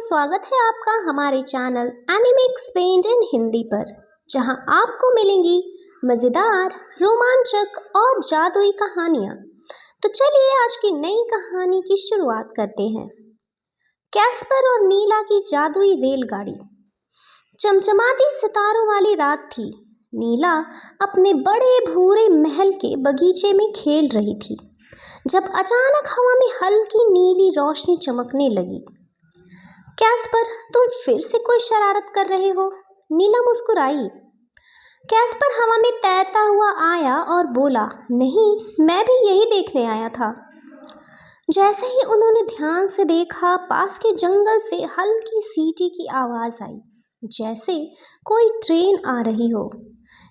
स्वागत है आपका हमारे चैनल एनिमे एक्सप्लेन्ड इन हिंदी पर, जहां आपको मिलेंगी मज़ेदार, रोमांचक और जादुई कहानियां। तो चलिए आज की नई कहानी की शुरुआत करते हैं। कैस्पर और नीला की जादुई रेलगाड़ी। चमचमाती सितारों वाली रात थी। नीला अपने बड़े भूरे महल के बगीचे में खेल रही थी जब अचानक हवा में हल्की नीली रोशनी चमकने लगी। कैस्पर, तुम फिर से कोई शरारत कर रहे हो? नीला मुस्कुराई। कैस्पर हवा में तैरता हुआ आया और बोला, नहीं, मैं भी यही देखने आया था। जैसे ही उन्होंने ध्यान से देखा, पास के जंगल से हल्की सीटी की आवाज़ आई, जैसे कोई ट्रेन आ रही हो।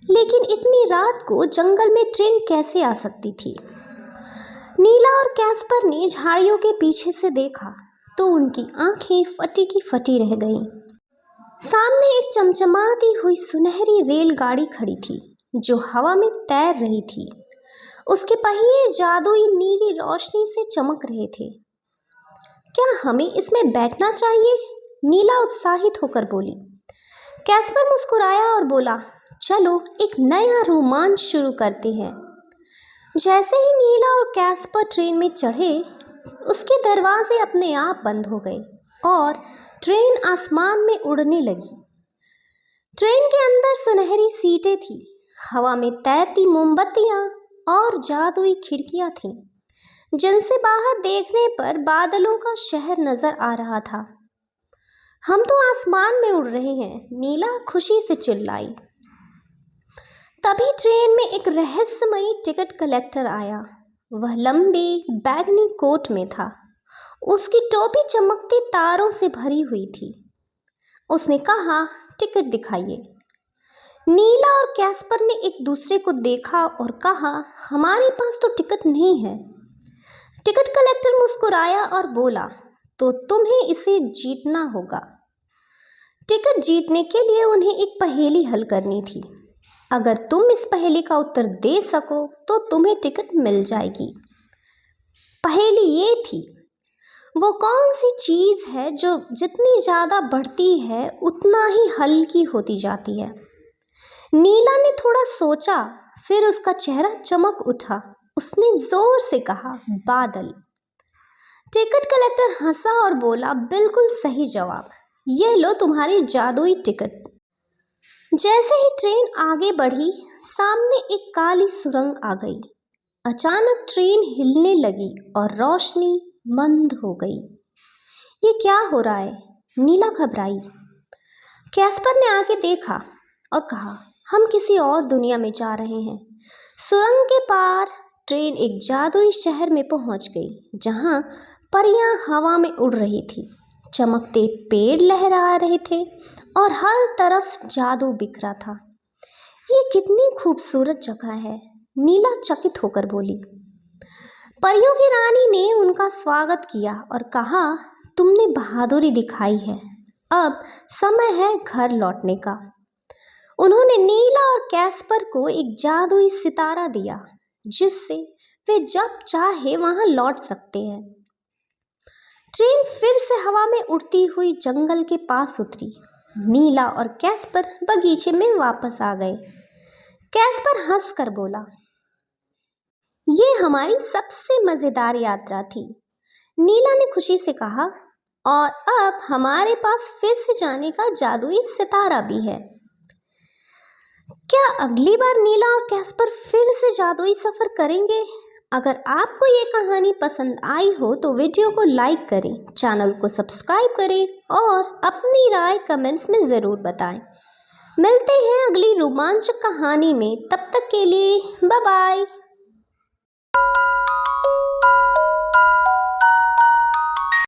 लेकिन इतनी रात को जंगल में ट्रेन कैसे आ सकती थी? नीला और कैस्पर ने झाड़ियों के पीछे से देखा तो उनकी आंखें फटी की फटी रह गईं। सामने एक चमचमाती हुई सुनहरी रेलगाड़ी खड़ी थी जो हवा में तैर रही थी। उसके पहिए जादुई नीली रोशनी से चमक रहे थे। क्या हमें इसमें बैठना चाहिए? नीला उत्साहित होकर बोली। कैस्पर मुस्कुराया और बोला, चलो एक नया रोमांच शुरू करते हैं। जैसे ही नीला और कैस्पर ट्रेन में चढ़े, उसके दरवाजे अपने आप बंद हो गए और ट्रेन आसमान में उड़ने लगी। ट्रेन के अंदर सुनहरी सीटें थीं, हवा में तैरती मोमबत्तियां और जादुई खिड़कियां थीं, जिनसे बाहर देखने पर बादलों का शहर नजर आ रहा था। हम तो आसमान में उड़ रहे हैं, नीला खुशी से चिल्लाई। तभी ट्रेन में एक रहस्यमयी टिकट कलेक्टर आया। वह लंबे बैगनी कोट में था। उसकी टोपी चमकती तारों से भरी हुई थी। उसने कहा, टिकट दिखाइए। नीला और कैस्पर ने एक दूसरे को देखा और कहा, हमारे पास तो टिकट नहीं है। टिकट कलेक्टर मुस्कुराया और बोला, तो तुम्हें इसे जीतना होगा। टिकट जीतने के लिए उन्हें एक पहेली हल करनी थी। अगर तुम इस पहेली का उत्तर दे सको तो तुम्हें टिकट मिल जाएगी। पहेली ये थी, वो कौन सी चीज़ है जो जितनी ज़्यादा बढ़ती है उतना ही हल्की होती जाती है? नीला ने थोड़ा सोचा, फिर उसका चेहरा चमक उठा। उसने जोर से कहा, बादल। टिकट कलेक्टर हंसा और बोला, बिल्कुल सही जवाब। ये लो तुम्हारी जादुई टिकट। जैसे ही ट्रेन आगे बढ़ी, सामने एक काली सुरंग आ गई। अचानक ट्रेन हिलने लगी और रोशनी मंद हो गई। ये क्या हो रहा है? नीला घबराई। कैस्पर ने आगे देखा और कहा, हम किसी और दुनिया में जा रहे हैं। सुरंग के पार ट्रेन एक जादुई शहर में पहुंच गई, जहां परियां हवा में उड़ रही थी, चमकते पेड़ लहरा रहे थे और हर तरफ जादू बिखरा था। ये कितनी खूबसूरत जगह है, नीला चकित होकर बोली। परियों की रानी ने उनका स्वागत किया और कहा, तुमने बहादुरी दिखाई है, अब समय है घर लौटने का। उन्होंने नीला और कैस्पर को एक जादुई सितारा दिया, जिससे वे जब चाहे वहां लौट सकते हैं। ट्रेन फिर से हवा में उड़ती हुई जंगल के पास उतरी। नीला और कैस्पर बगीचे में वापस आ गए। कैस्पर हंसकर बोला, ये हमारी सबसे मज़ेदार यात्रा थी। नीला ने खुशी से कहा, और अब हमारे पास फिर से जाने का जादुई सितारा भी है। क्या अगली बार नीला और कैस्पर फिर से जादुई सफ़र करेंगे? अगर आपको ये कहानी पसंद आई हो तो वीडियो को लाइक करें, चैनल को सब्सक्राइब करें और अपनी राय कमेंट्स में ज़रूर बताएं। मिलते हैं अगली रोमांचक कहानी में, तब तक के लिए बाय बाय।